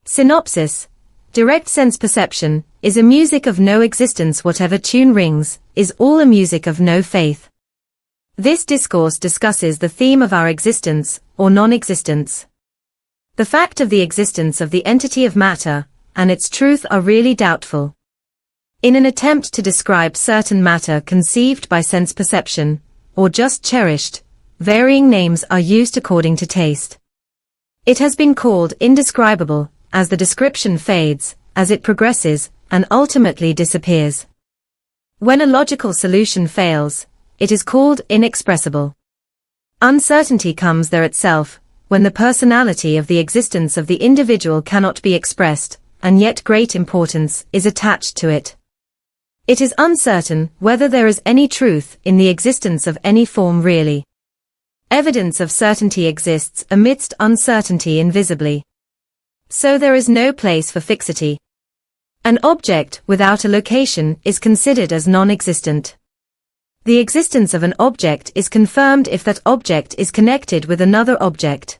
Synopsis. Direct sense perception is a music of no existence. Whatever tune rings is all a music of no faith. This discourse discusses the theme of our existence or non-existence. The fact of the existence of the entity of matter and its truth are really doubtful. In an attempt to describe certain matter conceived by sense perception, or just cherished, varying names are used according to taste. It has been called indescribable, as the description fades, as it progresses, and ultimately disappears. When a logical solution fails, it is called inexpressible. Uncertainty comes there itself, when the personality of the existence of the individual cannot be expressed, and yet great importance is attached to it. It is uncertain whether there is any truth in the existence of any form really. Evidence of certainty exists amidst uncertainty invisibly. So there is no place for fixity. An object without a location is considered as non-existent. The existence of an object is confirmed if that object is connected with another object.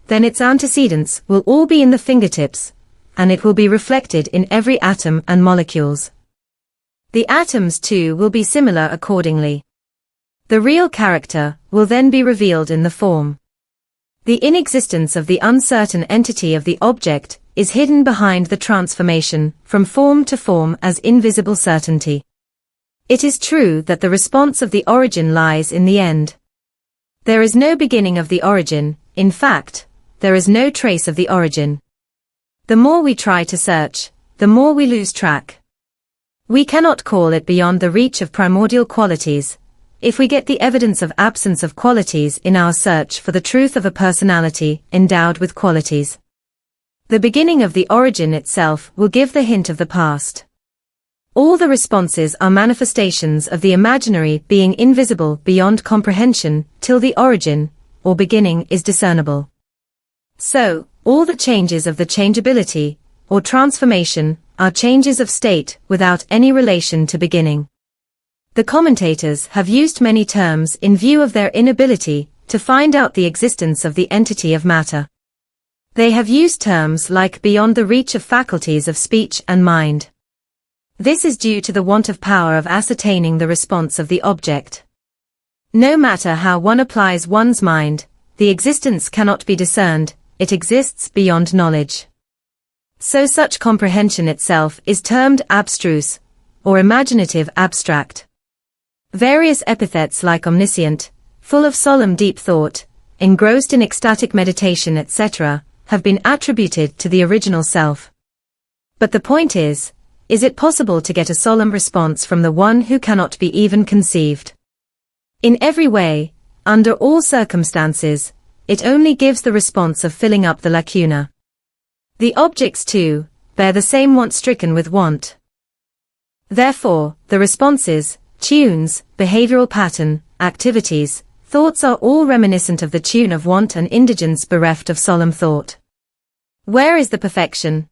Then its antecedents will all be in the fingertips, and it will be reflected in every atom and molecules. The atoms too will be similar accordingly. The real character will then be revealed in the form. The inexistence of the uncertain entity of the object is hidden behind the transformation from form to form as invisible certainty. It is true that the response of the origin lies in the end. There is no beginning of the origin, in fact, there is no trace of the origin. The more we try to search, the more we lose track. We cannot call it beyond the reach of primordial qualities, if we get the evidence of absence of qualities in our search for the truth of a personality endowed with qualities. The beginning of the origin itself will give the hint of the past. All the responses are manifestations of the imaginary being invisible beyond comprehension till the origin, or beginning, is discernible. So, all the changes of the changeability, or transformation, are changes of state without any relation to beginning. The commentators have used many terms in view of their inability to find out the existence of the entity of matter. They have used terms like beyond the reach of faculties of speech and mind. This is due to the want of power of ascertaining the response of the object. No matter how one applies one's mind, the existence cannot be discerned, it exists beyond knowledge. So such comprehension itself is termed abstruse, or imaginative abstract. Various epithets like omniscient, full of solemn deep thought, engrossed in ecstatic meditation, etc., have been attributed to the original self. But the point is it possible to get a solemn response from the one who cannot be even conceived? In every way, under all circumstances, it only gives the response of filling up the lacuna. The objects too bear the same want stricken with want. Therefore, the responses, tunes, behavioral pattern, activities, thoughts are all reminiscent of the tune of want and indigence bereft of solemn thought. Where is the perfection?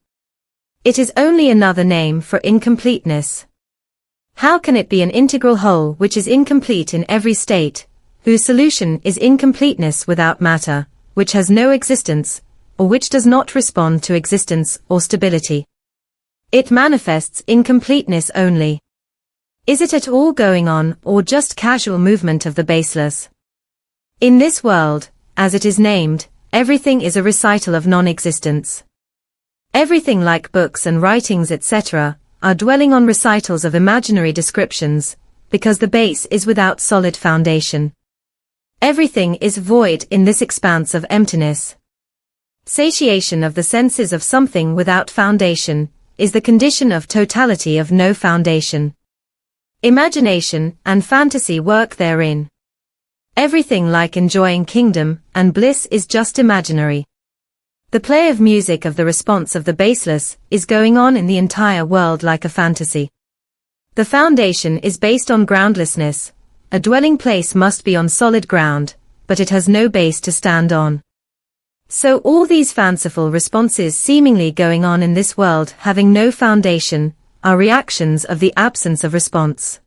It is only another name for incompleteness. How can it be an integral whole which is incomplete in every state, whose solution is incompleteness without matter, which has no existence, or which does not respond to existence or stability? It manifests incompleteness only. Is it at all going on or just casual movement of the baseless? In this world, as it is named, everything is a recital of non-existence. Everything like books and writings etc. are dwelling on recitals of imaginary descriptions, because the base is without solid foundation. Everything is void in this expanse of emptiness. Satiation of the senses of something without foundation is the condition of totality of no foundation. Imagination and fantasy work therein. Everything like enjoying kingdom and bliss is just imaginary. The play of music of the response of the baseless is going on in the entire world like a fantasy. The foundation is based on groundlessness. A dwelling place must be on solid ground, but it has no base to stand on. So all these fanciful responses seemingly going on in this world having no foundation, are reactions of the absence of response.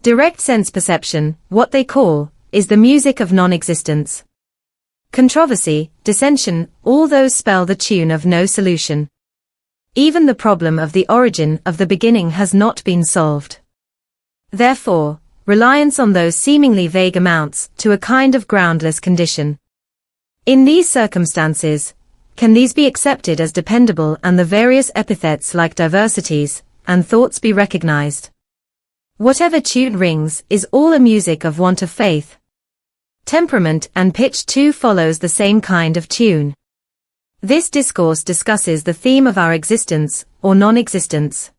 Direct sense perception, what they call, is the music of non-existence. Controversy, dissension, all those spell the tune of no solution. Even the problem of the origin of the beginning has not been solved. Therefore, reliance on those seemingly vague amounts to a kind of groundless condition. In these circumstances, can these be accepted as dependable and the various epithets like diversities and thoughts be recognized? Whatever tune rings is all a music of want of faith. Temperament and pitch too follows the same kind of tune. This discourse discusses the theme of our existence or non-existence.